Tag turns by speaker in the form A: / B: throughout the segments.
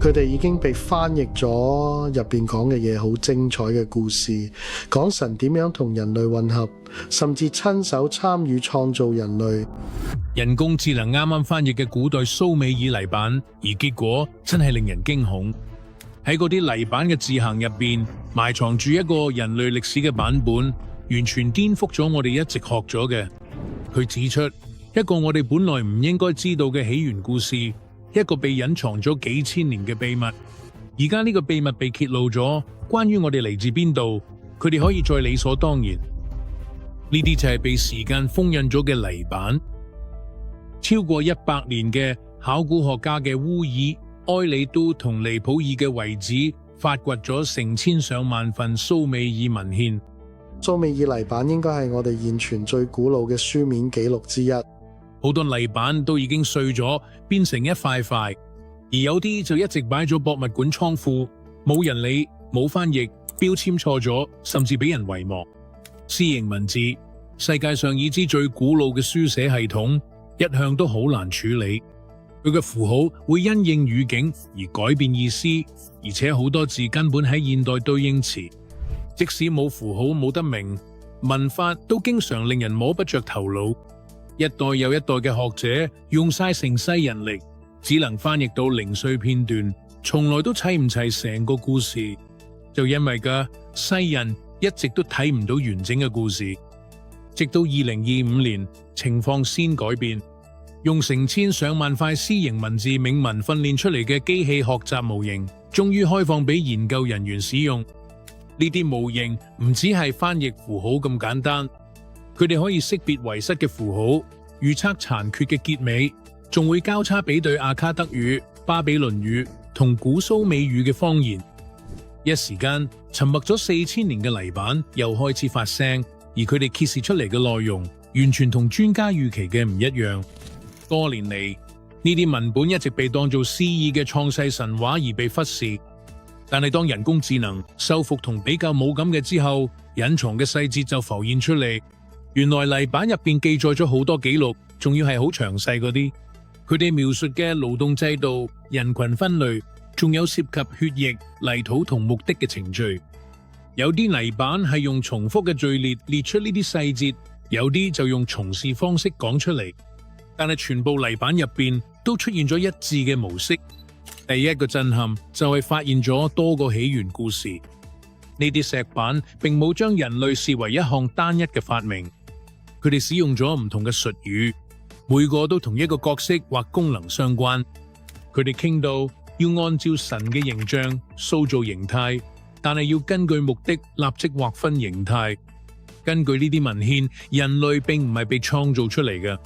A: 佢哋已經被翻譯咗，入邊講嘅嘢好精彩嘅故事，講神點樣同人類混合，甚至親手參與創造人類。
B: 人工智能啱啱翻譯嘅古代蘇美爾泥板，而結果真係令人驚恐。喺嗰啲泥板嘅字行入邊，埋藏住一個人類歷史嘅版本，完全顛覆咗我哋一直學咗嘅。佢指出一個我哋本來唔應該知道嘅起源故事，一個被隱藏咗幾千年嘅秘密。而家呢個秘密被揭露咗，關於我哋嚟自邊度，佢哋可以再理所當然。呢啲就係被時間封印咗嘅泥板。超過100年嘅考古學家嘅烏爾、埃里都同尼普爾嘅遺址，發掘咗成千上萬份蘇美爾文獻。
A: 蘇美爾泥板應該係我哋現存最古老嘅書面記錄之一。
B: 好多泥板都已經碎咗，變成一塊塊，而有啲就一直擺咗博物館倉庫，冇人理，冇翻譯，標籤錯咗，甚至俾人遺忘。楔形文字，世界上已知最古老嘅書寫系統，一向都好難處理。佢嘅符號會因應語境而改變意思，而且好多字根本喺現代對應詞。即使冇符號冇得明，文法都經常令人摸不着頭腦。一代又一代嘅學者用晒成世人力，只能翻譯到零碎片段，從來都砌唔齊成個故事。就因為世人一直都睇唔到完整嘅故事，直到2025年，情況先改變。用成千上萬塊楔形文字銘文訓練出嚟嘅機器學習模型，終於開放俾研究人員使用。呢啲模型唔只係翻譯符號咁簡單，佢哋可以識別遺失嘅符號，預測殘缺嘅結尾，仲會交叉比對阿卡德語、巴比倫語同古蘇美語嘅方言。一時間，沉默咗4000年嘅泥板又開始發聲，而佢哋揭示出嚟嘅內容，完全同專家預期嘅唔一樣。多年嚟，呢啲文本一直被當做詩意嘅創世神話而被忽視。但係當人工智能修復同比較冇感嘅之後，隱藏嘅細節就浮現出嚟。原來泥板入邊記載咗好多記錄，仲要係好詳細嗰啲。佢哋描述嘅勞動制度、人群分類，仲有涉及血液、泥土同木的嘅程序。有啲泥板係用重複嘅序列列出呢啲細節，有啲就用重視方式講出嚟。但係全部泥板入邊都出現咗一致嘅模式。第一個震撼就係發現咗多個起源故事。呢啲石板並冇將人類視為一項單一嘅發明，佢哋使用咗唔同嘅術語，每個都同一個角色或功能相關。佢哋傾到要按照神嘅形象塑造形態，但係要根據目的立即劃分形態。根據呢啲文獻，人類並唔係被創造出嚟嘅，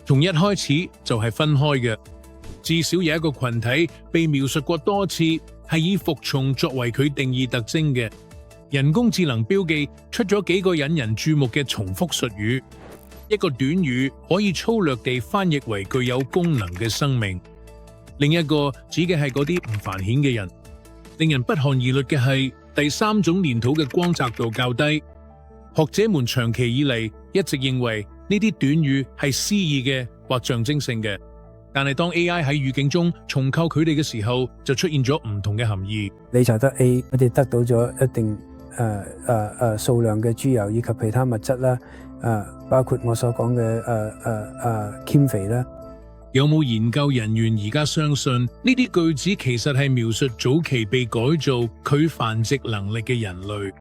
B: 從一開始就係分開嘅。至少有一個群體被描述過多次，係以服從作為佢定義特徵嘅。人工智能標記出咗幾個引人注目嘅重複術語。一個短語可以粗略地翻譯為具有功能嘅生命，另一個指嘅係嗰啲唔繁顯嘅人。令人不寒而慄嘅係，第三種粘土嘅光澤度較低。學者們長期以嚟一直認為呢啲短語係詩意嘅或象徵性嘅，但係當 AI 喺語境中重構佢哋嘅時候，就出現咗唔同嘅含義。
C: 理查德 A， 我哋得到咗一定數量嘅豬油以及其他物質啦，包括我所講嘅鉛肥啦。
B: 有冇研究人員而家相信呢啲句子其實係描述早期被改造佢繁殖能力嘅人類？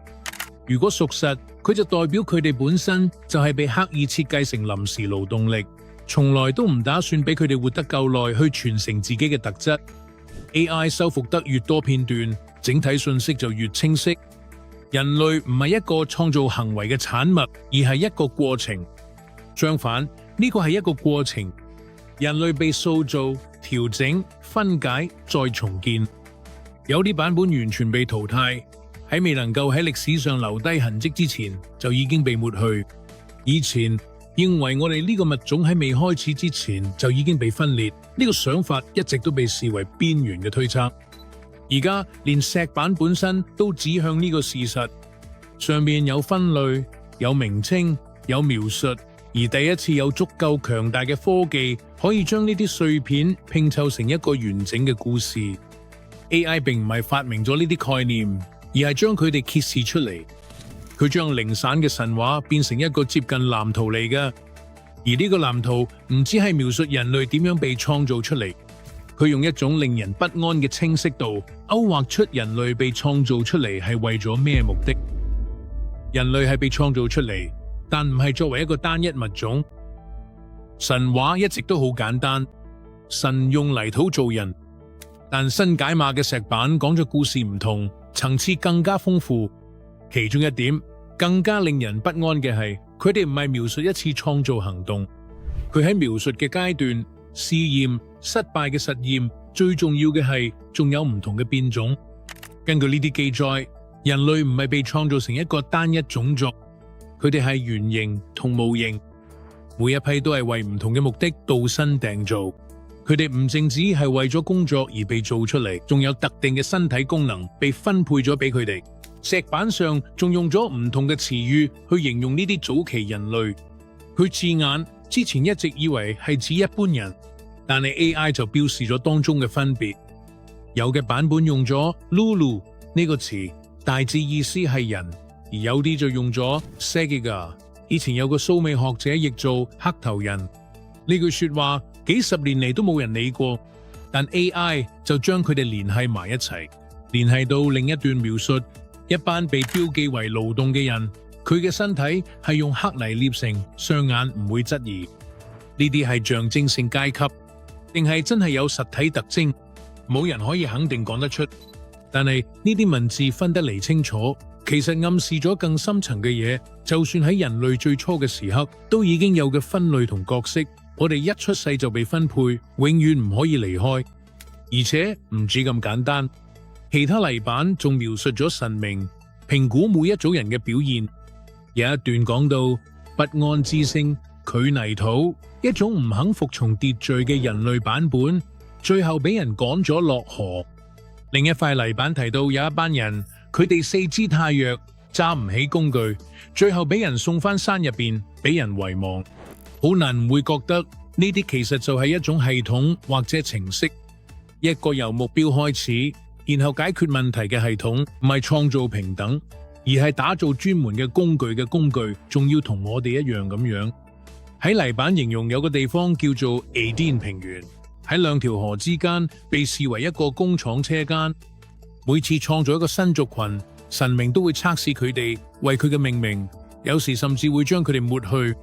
B: 如果屬實，佢就代表佢哋本身就係被刻意設計成臨時勞動力，從來都唔打算俾佢哋活得夠耐去傳承自己嘅特質。AI 修復得越多片段，整體信息就越清晰。人類唔係一個創造行為嘅產物，而係一個過程。相反，呢個係一個過程。人類被塑造、調整、分解、再重建。有啲版本完全被淘汰，喺未能夠喺歷史上留低痕跡之前，就已經被抹去。以前認為我哋呢個物種喺未開始之前就已經被分裂，呢個想法一直都被視為邊緣嘅推測。而家連石板本身都指向呢個事實，上面有分類、有名稱、有描述。而第一次有足夠強大嘅科技，可以將呢啲碎片拼湊成一個完整嘅故事。AI 並唔係發明咗呢啲概念，而係將佢哋揭示出嚟。佢將零散嘅神話變成一個接近藍圖嚟嘅，而呢個藍圖唔只係描述人類點樣被創造出嚟，佢用一種令人不安嘅清晰度，勾畫出人類被創造出嚟係為咗咩目的。人類係被創造出嚟，但唔係作為一個單一物種。神話一直都好簡單，神用泥土做人，但新解碼嘅石板講咗故事唔同，層次更加豐富。其中一點更加令人不安嘅係，佢哋唔係描述一次創造行動，佢喺描述嘅階段、試驗、失敗嘅實驗，最重要嘅係仲有唔同嘅變種。根據呢啲記載，人類唔係被創造成一個單一種族，佢哋係原型同模型，每一批都係為唔同嘅目的度身訂造。佢哋唔淨止係為咗工作而被做出嚟，仲有特定嘅身體功能被分配咗俾佢哋。石板上仲用咗唔同嘅詞語去形容呢啲早期人類。佢字眼之前一直以為係指一般人，但係 AI 就標示咗當中嘅分別。有嘅版本用咗 Lulu 呢個詞，大致意思係人，而有啲就用咗 Segiga。以前有個蘇美學者譯做黑頭人，呢句說話幾十年嚟都冇人理過，但 AI 就將佢哋聯繫埋一齊，聯繫到另一段描述。一班被標記為勞動嘅人，佢嘅身體係用黑泥捏成，雙眼唔會質疑。呢啲係象徵性階級，定係真係有實體特徵？冇人可以肯定講得出。但係呢啲文字分得嚟清楚，其實暗示咗更深層嘅嘢。就算喺人類最初嘅時刻，都已經有嘅分類同角色。我哋一出世就被分配，永遠唔可以離開。而且唔止咁簡單。其他泥板仲描述咗神明評估每一組人嘅表現，有一段講到不安之聲拒泥土，一種唔肯服從秩序嘅人類版本，最後俾人趕咗落河。另一塊泥板提到有一班人，佢哋四肢太弱，揸唔起工具，最後俾人送翻山入邊，俾人遺忘。好難唔會覺得呢啲其實就係一種系統或者程式，一個由目標開始，然後解決問題嘅系統，唔係創造平等，而係打造專門嘅工具嘅工具，仲要同我哋一樣咁樣。喺泥板形容有個地方叫做 Aden 平原，喺兩條河之間，被視為一個工廠車間。每次創造一個新族群，神明都會測試佢哋，為佢嘅命名，有時甚至會將佢哋抹去。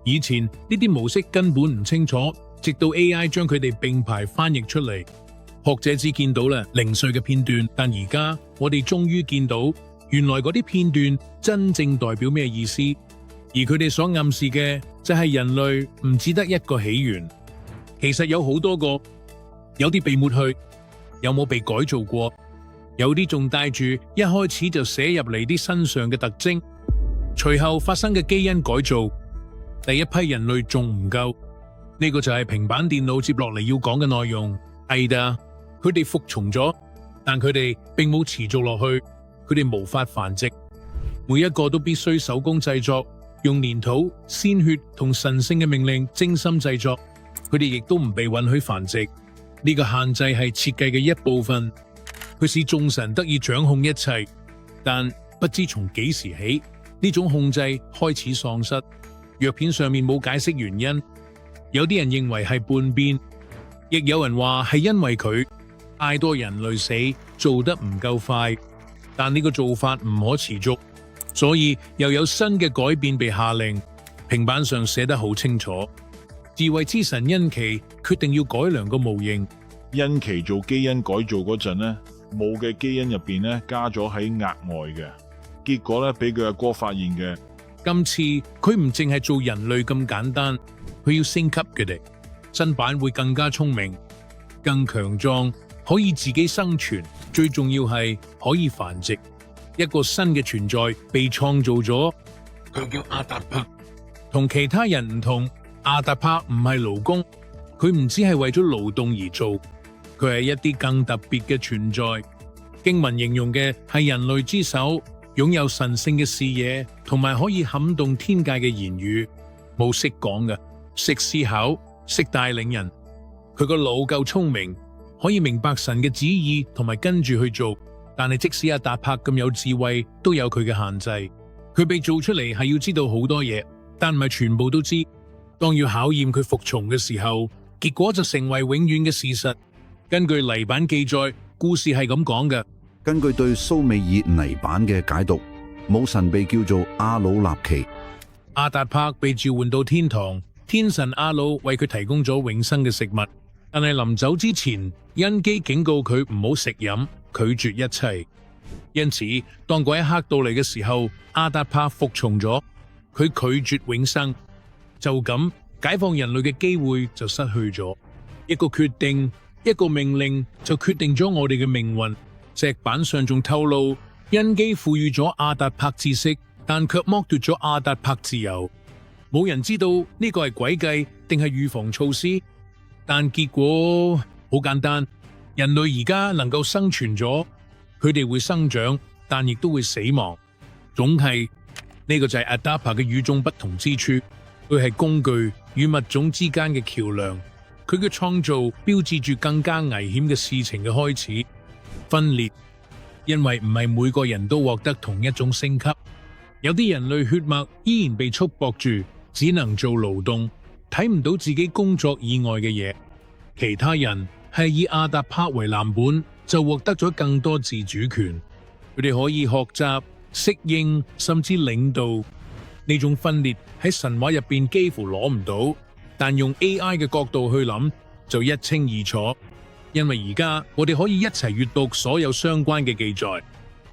B: 以前呢啲模式根本唔清楚，直到 AI 將佢哋並排翻譯出嚟。學者只見到啦零碎嘅片段，但而家我哋終於見到，原來嗰啲片段真正代表咩意思，而佢哋所暗示嘅就係人類唔只得一個起源，其實有好多個，有啲被抹去，有冇被改造過，有啲仲帶住一開始就寫入嚟啲身上嘅特徵，隨後發生嘅基因改造，第一批人類仲唔夠，呢個就係平板電腦接落嚟要講嘅內容。係㗎。佢哋服從咗，但佢哋並冇持續落去，佢哋無法繁殖，每一個都必須手工製作，用粘土、鮮血同神聖嘅命令精心製作。佢哋亦都唔被允許繁殖，呢個限制係設計嘅一部分，佢使眾神得以掌控一切。但不知從幾時起，呢種控制開始喪失。藥片上面冇解釋原因，有啲人認為係叛變，亦有人話係因為佢太多人類死，做得唔夠快，但呢個做法唔可持續，所以又有新嘅改變被下令。平板上寫得好清楚，智慧之神恩奇決定要改良個模型。
D: 恩奇做基因改造嗰陣呢，冇嘅基因入邊呢加咗喺額外嘅，結果呢俾佢阿哥發現嘅。
B: 今次佢唔淨係做人類咁簡單，佢要升級佢哋。新版會更加聰明、更強壯，可以自己生存，最重要係可以繁殖。一個新嘅存在被創造咗，佢叫阿達帕。同其他人唔同，阿達帕唔係勞工，佢唔只係為咗勞動而做，佢係一啲更特別嘅存在。經文形容嘅係人類之首，擁有神聖嘅視野，同埋可以撼動天界嘅言語，冇識講嘅，識思考，識帶領人。佢個腦夠聰明，可以明白神嘅旨意同埋跟住去做，但係即使阿達柏咁有智慧，都有佢嘅限制。佢被做出嚟係要知道好多嘢，但唔係全部都知。當要考驗佢服從嘅時候，結果就成為永遠嘅事實。根據泥板記載，故事係咁講嘅。
E: 根據對蘇美爾泥板嘅解讀，母神被叫做阿魯納奇。
B: 阿達柏被召喚到天堂，天神阿魯為佢提供咗永生嘅食物，但係臨走之前，恩基警告佢唔好食飲，拒絕一切。因此，當嗰一刻到嚟嘅時候，阿達柏服從咗，佢拒絕永生，就咁解放人類嘅機會就失去咗。一個決定，一個命令就決定咗我哋嘅命運。石板上仲透露，恩基賦予咗阿達柏知識，但卻剝奪咗阿達柏自由。冇人知道呢個係詭計定係預防措施，但結果好簡單，人類而家能夠生存咗，佢哋會生長，但亦都會死亡。總係呢個就係阿達柏嘅與眾不同之處，佢係工具與物種之間嘅橋樑，佢嘅創造標誌住更加危險嘅事情嘅開始。分裂，因為唔係每個人都獲得同一種升級，有啲人類血脈依然被束縛住，只能做勞動，睇唔到自己工作以外嘅嘢。其他人係以阿達柏為藍本，就獲得咗更多自主權，佢哋可以學習、適應，甚至領導。呢種分裂喺神話入邊幾乎攞唔到，但用 AI 嘅角度去諗就一清二楚。因為而家我哋可以一齊閱讀所有相關嘅記載，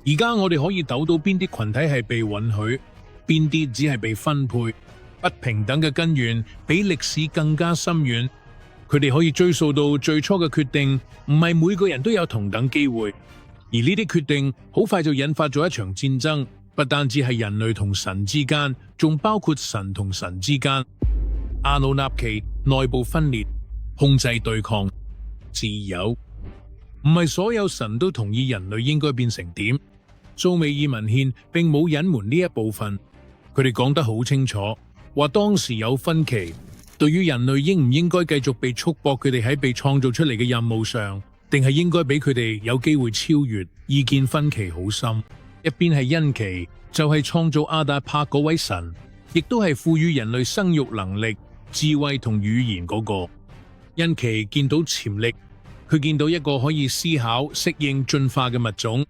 B: 而家我哋可以抖到邊啲群體係被允許，邊啲只係被分配。不平等嘅根源比歷史更加深遠，佢哋可以追溯到最初嘅決定，唔係每個人都有同等機會，而呢啲決定好快就引發咗一場戰爭，不單止係人類同神之間，仲包括神同神之間。阿努納奇內部分裂，控制對抗。自由，唔係所有神都同意人類應該變成點。蘇美爾文獻並冇隱瞞呢一部分，佢哋講得好清楚，話當時有分歧，對於人類應唔應該繼續被束縛佢哋喺被創造出嚟嘅任務上，定係應該俾佢哋有機會超越，意見分歧好深。一邊係恩奇，就係創造阿達柏嗰位神，亦都係賦予人類生育能力、智慧同語言嗰個。恩奇見到潛力，佢見到一個可以思考、適應、進化嘅物種。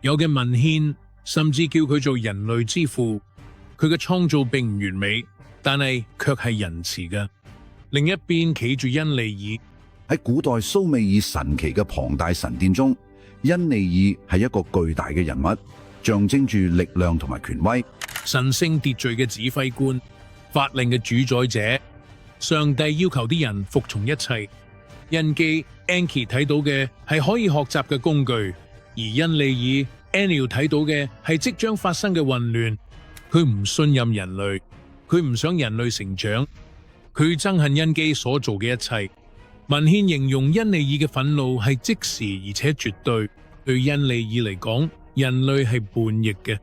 B: 有嘅文獻甚至叫佢做人類之父。佢嘅創造並唔完美，但係卻係仁慈嘅。另一邊企住恩利爾。
E: 喺古代蘇美爾神奇嘅龐大神殿中，恩利爾係一個巨大嘅人物，象徵住力量同埋權威。
B: 神聖秩序嘅指揮官，法令嘅主宰者。上帝要求啲人服從一切。恩基 Enki 睇到嘅係可以學習嘅工具，而恩利爾 Enlil 睇到嘅係即將發生嘅混亂。佢唔信任人類，佢唔想人類成長，佢憎恨恩基所做嘅一切。文獻形容恩利爾嘅憤怒係即時而且絕對。對恩利爾嚟講，人類係叛逆嘅，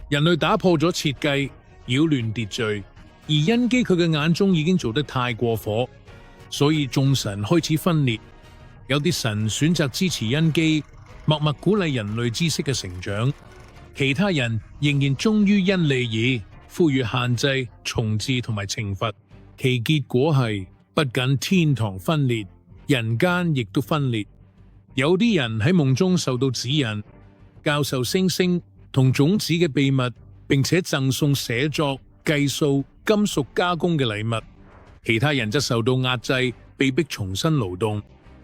B: 人類打破咗設計，擾亂秩序。而恩基佢嘅眼中已經做得太過火，所以眾神開始分裂。有啲神選擇支持恩基，默默鼓勵人類知識嘅成長；其他人仍然忠於恩利爾，呼籲限制、重置同埋懲罰。其結果係不僅天堂分裂，人間亦都分裂。有啲人喺夢中受到指引，教授星星同種子嘅秘密，並且贈送寫作、計數、金屬加工嘅禮物。其他人則受到壓制，被迫重新勞動。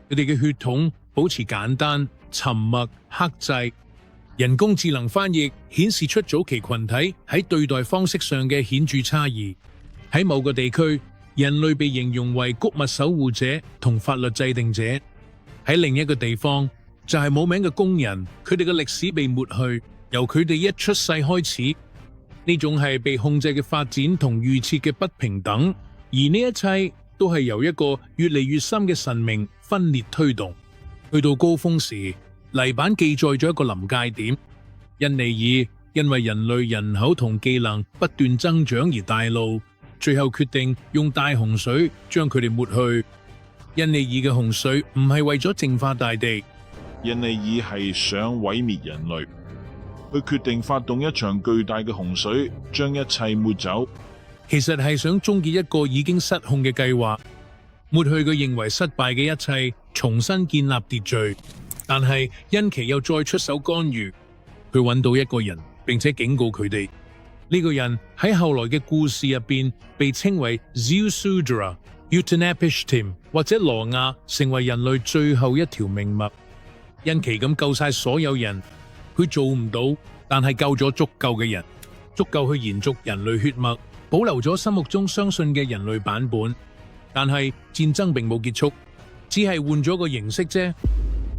B: 佢哋嘅血統保持簡單、沉默、克制。人工智能翻譯顯示出早期群體喺對待方式上嘅顯著差異。喺某個地區，人類被形容為穀物守護者同法律制定者；喺另一個地方，就係冇名嘅工人，佢哋嘅歷史被抹去，由佢哋一出世開始。呢種係被控制嘅發展同預設嘅不平等，而呢一切都係由一個越嚟越深嘅神明分裂推動。去到高峰時，泥板記載咗一個臨界點。恩利爾因為人類人口同技能不斷增長而大怒，最後決定用大洪水將佢哋抹去。印尼爾嘅洪水唔係為咗淨化大地，
D: 印尼爾係想毀滅人類，佢決定發動一場巨大嘅洪水，將一切抹走。
B: 其實係想終結一個已經失控嘅計劃，抹去佢認為失敗嘅一切，重新建立秩序。但係恩奇又再出手干預，佢揾到一個人，並且警告佢哋。呢個人喺後來嘅故事入邊被稱為 Zeusudra、Utanapishtim 或者羅亞，成為人類最後一條命脈。恩奇咁救晒所有人，佢做唔到，但係救咗足夠嘅人，足夠去延續人類血脈，保留咗心目中相信嘅人類版本。但係戰爭並冇結束，只係換咗個形式啫。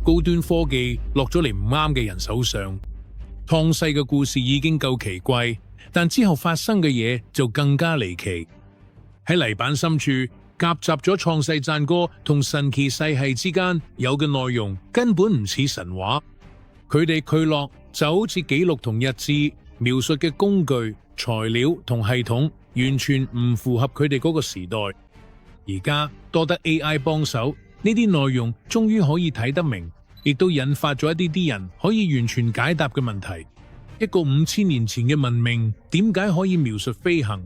B: 高端科技落咗嚟唔啱嘅人手上。創世嘅故事已經夠奇怪，但之後發生嘅嘢就更加離奇。喺泥板深處夾雜咗創世讚歌同神奇世系之間有嘅內容，根本唔似神話。佢哋聚落就好似記錄同日誌描述嘅工具、材料同系統，完全唔符合佢哋嗰個時代。而家多得 AI 幫手，呢啲內容終於可以睇得明，亦都引發咗一啲人可以完全解答嘅問題。一個5000年前嘅文明點解可以描述飛行？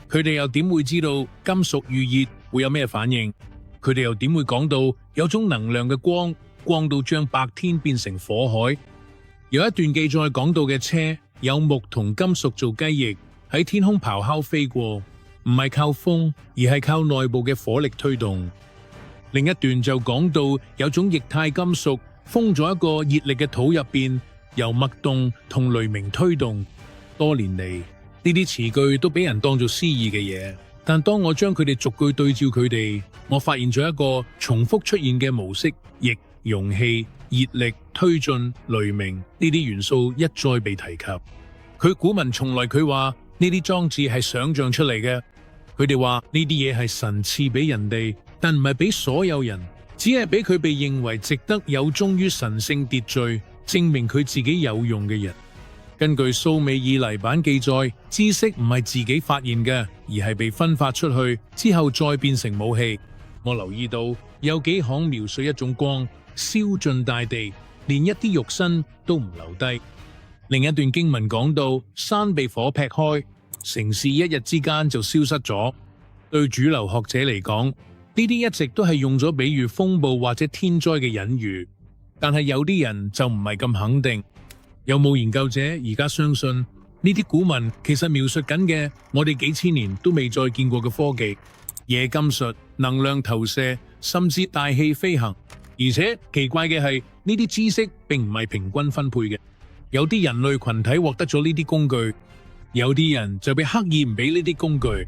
B: 佢哋又點會知道金屬遇熱會有咩反應？佢哋又點會講到有種能量嘅光到將白天變成火海？有一段記載講到嘅車有木同金屬做雞翼，喺天空咆哮飛過，唔係靠風，而係靠內部嘅火力推動。另一段就講到有種液態金屬封咗一個熱力嘅土入邊，由脈動同雷鳴推動。多年嚟，呢啲詞句都俾人當作詩意嘅嘢，但當我將佢哋逐句對照佢哋，我發現咗一個重複出現嘅模式：液、容器、熱力、推進、雷鳴呢啲元素一再被提及。佢古文從來佢話呢啲裝置係想象出嚟嘅，佢哋話呢啲嘢係神賜俾人哋，但唔係俾所有人，只係俾佢被認為值得有忠於神聖秩序，證明佢自己有用嘅人。根據蘇美爾泥板記載，知識唔係自己發現嘅，而係被分發出去之後再變成武器。我留意到有幾行描述一種光燒盡大地，連一啲肉身都唔留低。另一段經文講到山被火劈開，城市一日之間就消失咗。對主流學者嚟講，呢啲一直都係用咗比喻風暴或者天災嘅隱喻，但係有啲人就唔係咁肯定。有冇研究者而家相信呢啲古文其實描述緊嘅我哋幾千年都未再見過嘅科技，冶金術、能量投射，甚至大氣飛行。而且奇怪嘅係，呢啲知識並唔係平均分配嘅，有啲人類群體獲得咗呢啲工具，有啲人就被刻意唔俾呢啲工具。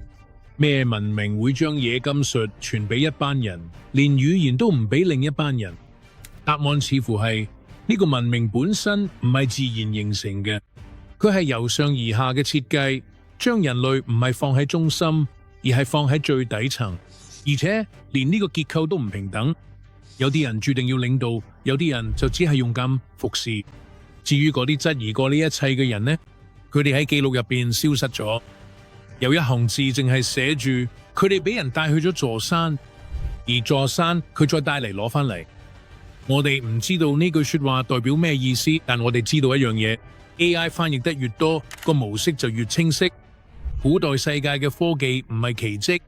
B: 咩文明會將冶金術傳俾一班人，連語言都唔俾另一班人？答案似乎係呢個文明本身唔係自然形成嘅，佢係由上而下嘅設計，將人類唔係放喺中心，而係放喺最底層，而且連呢個結構都唔平等。有啲人注定要領導，有啲人就只係用咁服侍。至於嗰啲質疑過呢一切嘅人呢，佢哋喺記錄入邊消失咗。有一行字淨係寫住佢哋俾人帶去咗座山，而座山佢再帶嚟攞翻嚟。我哋唔知道呢句說話代表咩意思，但我哋知道一樣嘢， AI 翻譯得越多，個模式就越清晰。古代世界嘅科技唔係奇蹟，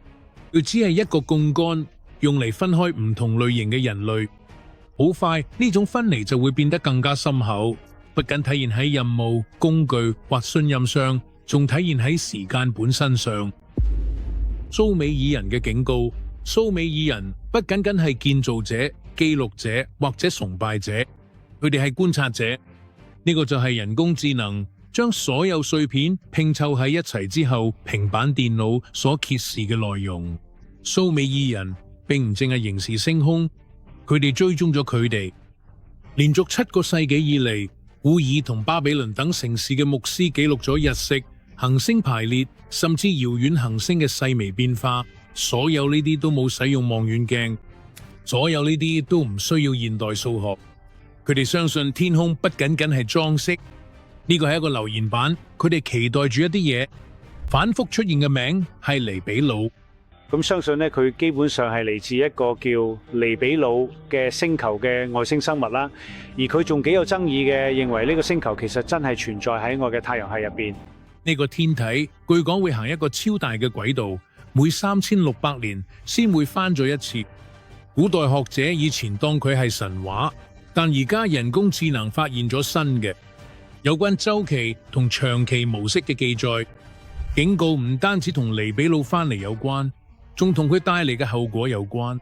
B: 佢只係一個槓桿，用嚟分開唔同類型嘅人類。好快呢種分離就會變得更加深厚，不僅體現喺任務、工具或信任上，仲體現喺時間本身上。蘇美爾人嘅警告：蘇美爾人不僅僅係建造者、記錄者或者崇拜者，佢哋係觀察者。呢個就係人工智能將所有碎片拼湊喺一齊之後，平板電腦所揭示嘅內容。蘇美爾人並唔淨係凝視星空，佢哋追蹤咗佢哋。連續7個世紀以嚟，烏爾同巴比倫等城市嘅牧師記錄咗日食、行星排列，甚至遙遠行星嘅細微變化。所有呢啲都冇使用望遠鏡，所有呢啲都唔需要現代數學。佢哋相信天空不僅僅係裝飾，呢個係一個留言板。佢哋期待住一啲嘢，反覆出現嘅名係尼比魯。
F: 咁相信咧佢基本上係嚟自一個叫尼比魯嘅星球嘅外星生物啦。而佢仲幾有爭議嘅，認為呢個星球其實真係存在喺我嘅太陽系入邊。
B: 呢個天體據講會行一個超大嘅軌道，每3600年先會翻咗一次。古代學者以前當佢係神話，但而家人工智能發現咗新嘅有關週期同長期模式嘅記載，警告唔單止同尼比魯翻嚟有關，仲同佢帶嚟嘅後果有關。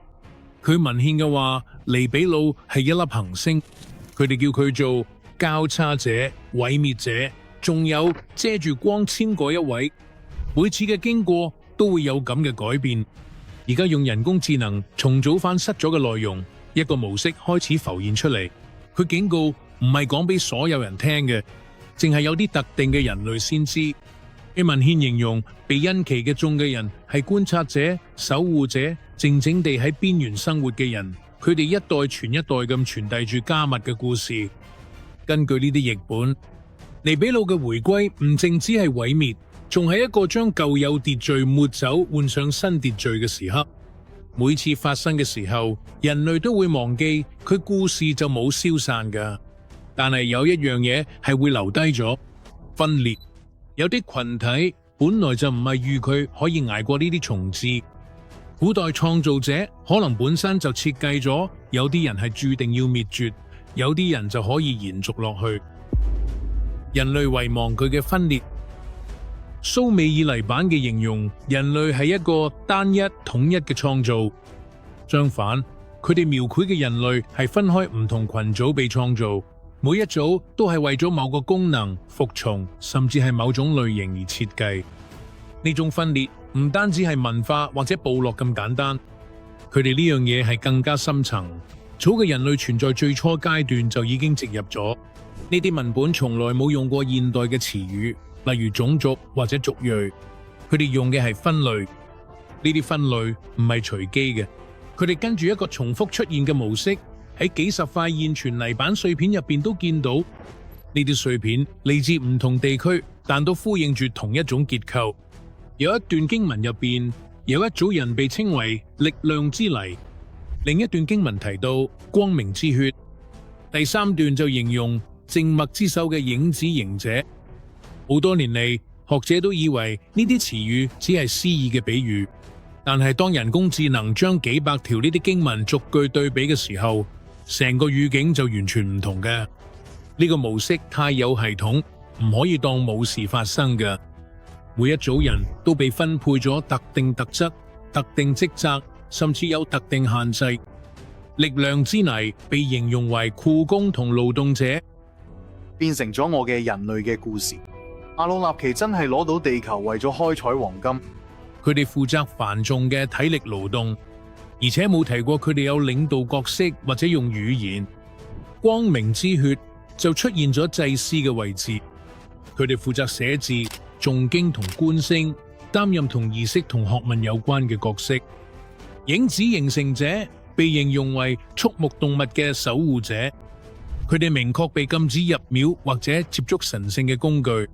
B: 佢文獻嘅話，尼比魯係一粒行星，佢哋叫佢做交叉者、毀滅者，仲有遮住光纖嗰一位。每次嘅經過都會有咁嘅改變。而家用人工智能重組翻失咗嘅內容，一個模式開始浮現出嚟。佢警告唔係講俾所有人聽嘅，淨係有啲特定嘅人類先知。嘅文獻形容被恩奇嘅眾嘅人係觀察者、守護者，靜靜地喺邊緣生活嘅人。佢哋一代傳一代咁傳遞住加密嘅故事。根據呢啲譯本，尼比魯嘅回歸唔淨止係毀滅，仲係一個將舊有秩序抹走，換上新秩序嘅時刻。每次發生嘅時候，人類都會忘記佢故事就冇消散噶。但係有一樣嘢係會留低咗，分裂。有啲群體本來就唔係預佢可以捱過呢啲重置。古代創造者可能本身就設計咗，有啲人係注定要滅絕，有啲人就可以延續落去。人類遺忘佢嘅分裂。蘇美爾泥版嘅形容人類係一個單一統一嘅創造，相反，佢哋描繪嘅人類係分開唔同群組被創造，每一組都係為咗某個功能、服從，甚至係某種類型而設計。呢種分裂唔單止係文化或者部落咁簡單，佢哋呢樣嘢係更加深層。早嘅人類存在最初階段就已經植入咗呢啲文本，從來冇用過現代嘅詞語，例如種族或者族裔。佢哋用嘅係分類，呢啲分類唔係隨機嘅，佢哋跟住一個重複出現嘅模式。喺幾十塊現存泥板碎片入邊都見到呢啲碎片嚟自唔同地區，但都呼應住同一種結構。有一段經文入邊有一組人被稱為力量之泥，另一段經文提到光明之血，第三段就形容靜默之手嘅影子形者。好多年嚟，學者都以為呢啲詞語只係詩意嘅比喻，但係當人工智能將幾百條呢啲經文逐句對比嘅時候，成個語境就完全唔同嘅。呢個模式太有系統，唔可以當冇事發生嘅。每一組人都被分配咗特定特質、特定職責，甚至有特定限制。力量之泥被形容為僱工同勞動者，
G: 變成咗我嘅人類嘅故事。阿魯納奇真係攞到地球為咗開採黃金，
B: 佢哋負責繁重嘅體力勞動，而且冇提過佢哋有領導角色或者用語言。光明之血就出現咗祭司嘅位置，佢哋負責寫字、誦經同觀聲，擔任同儀式同學問有關嘅角色。影子形成者被形容為畜牧動物嘅守護者，佢哋明確被禁止入廟或者接觸神聖嘅工具。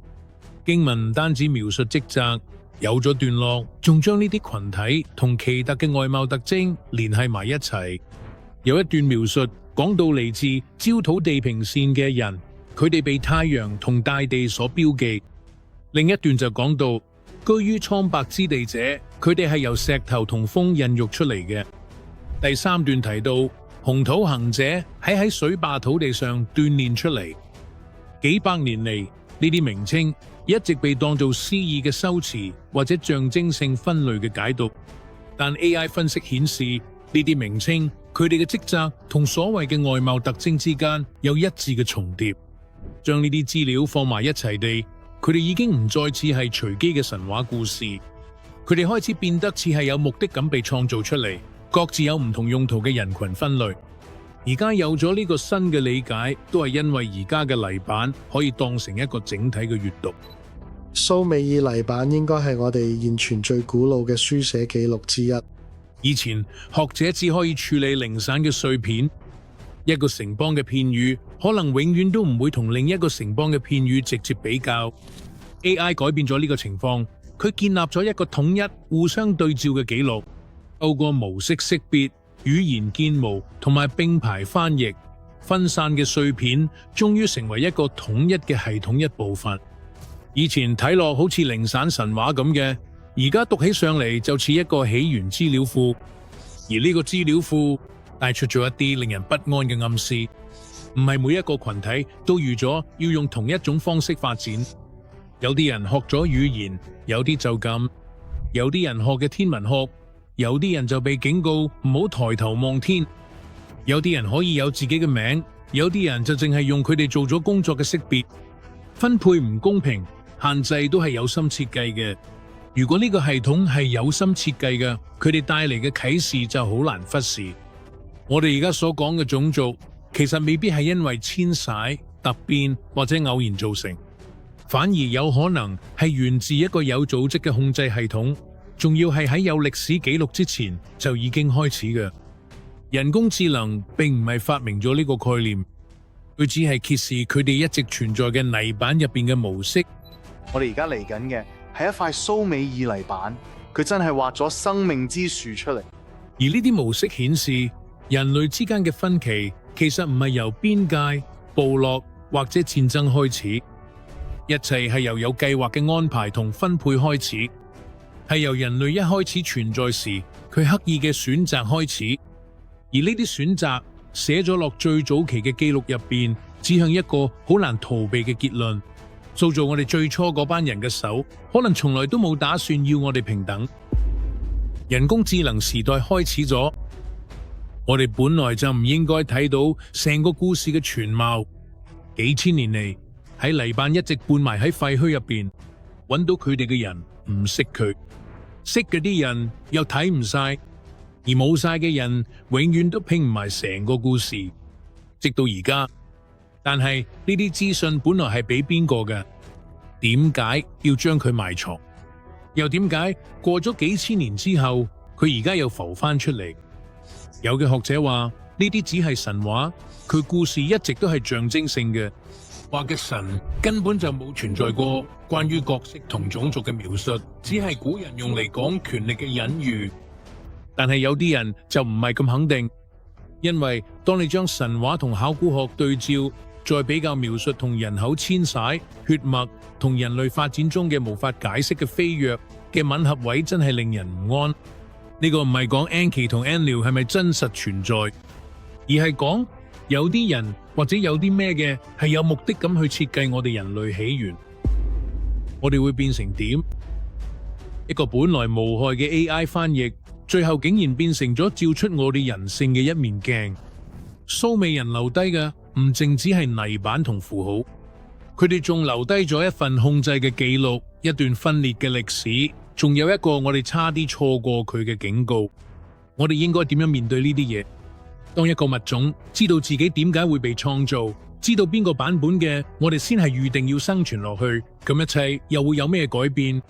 B: 經文唔單止描述職責，有咗段落，仲將呢啲群體同奇特嘅外貌特徵聯繫埋一齊。有一段描述講到嚟自焦土地平線嘅人，佢哋被太陽同大地所標記。另一段就講到居於蒼白之地者，佢哋係由石頭同風孕育出嚟嘅。第三段提到紅土行者喺水壩土地上鍛煉出嚟。幾百年嚟，呢啲名稱一直被當做詩意嘅修辭或者象徵性分類嘅解讀，但 AI 分析顯示呢啲名稱佢哋嘅職責同所謂嘅外貌特徵之間有一致嘅重疊。將呢啲資料放埋一齊地，佢哋已經唔再似係隨機嘅神話故事，佢哋開始變得似係有目的咁被創造出嚟，各自有唔同用途嘅人群分類。而家有咗呢個新嘅理解，都係因為而家嘅泥板可以當成一個整體嘅閱讀。
A: 蘇美爾泥板應該係我哋現存最古老嘅書寫記錄之一。
B: 以前學者只可以處理零散嘅碎片，一個城邦嘅片語可能永遠都唔會同另一個城邦嘅片語直接比較。AI 改變咗呢個情況，佢建立咗一個統一、互相對照嘅記錄，透過模式識別、語言建模同埋並排翻譯，分散嘅碎片終於成為一個統一嘅系統一部分。以前睇落好似零散神話咁嘅，而家讀起上嚟就似一個起源資料庫。而呢個資料庫帶出咗一啲令人不安嘅暗示，唔係每一個群體都預咗要用同一種方式發展。有啲人學咗語言，有啲就咁；有啲人學嘅天文學，有啲人就被警告唔好抬頭望天；有啲人可以有自己嘅名，有啲人就淨係用佢哋做咗工作嘅識別。分配唔公平，限制都係有心設計嘅。如果呢個系統係有心設計嘅，佢哋帶嚟嘅啟示就好難忽視。我哋而家所講嘅種族，其實未必係因為遷徙、突變或者偶然造成，反而有可能係源自一個有組織嘅控制系統，仲要係喺有歷史記錄之前就已經開始嘅。人工智能並唔係發明咗呢個概念，佢只係揭示佢哋一直存在嘅泥板入邊嘅模式。
G: 我哋而家嚟緊嘅係一塊蘇美爾泥板，佢真係畫咗生命之樹出嚟。
B: 而呢啲模式顯示，人類之間嘅分歧其實唔係由邊界、部落或者戰爭開始，一切係由有計劃嘅安排同分配開始，係由人類一開始存在時佢刻意嘅選擇開始。而呢啲選擇寫咗落最早期嘅記錄入邊，指向一個好難逃避嘅結論。塑造我哋最初嗰班人嘅手，可能從來都冇打算要我哋平等。人工智能時代開始咗，我哋本來就唔應該睇到成個故事嘅全貌。幾千年嚟，喺泥板一直半埋喺廢墟入邊，揾到佢哋嘅人唔識佢，識嗰啲人又睇唔晒，而冇晒嘅人永遠都拼唔埋成個故事，直到而家。但係呢啲資訊本來係俾邊個嘅？點解要將佢埋藏？又點解過咗幾千年之後，佢而家又浮翻出嚟？有嘅學者話呢啲只係神話，佢故事一直都係象徵性嘅，話嘅神根本就冇存在過。關於角色同種族嘅描述，只係古人用嚟講權力嘅隱喻。但係有啲人就唔係咁肯定，因為當你將神話同考古學對照，再比較描述同人口遷徙、血脈同人類發展中嘅無法解釋嘅飛躍嘅吻合位，真係令人唔安。呢個唔係講 Anki 同 Enlil 係咪真實存在，而係講有啲人或者有啲咩嘅係有目的咁去設計我哋人類起源。我哋會變成點？一個本來無害嘅 AI 翻譯，最後竟然變成咗照出我哋人性嘅一面鏡。蘇美人留低嘅唔淨只係泥板同符號，佢哋仲留低咗一份控制嘅記錄，一段分裂嘅歷史，仲有一個我哋差啲錯過佢嘅警告。我哋應該點樣面對呢啲嘢？當一個物種知道自己點解會被創造，知道邊個版本嘅我哋先係預定要生存落去，咁一切又會有咩改變？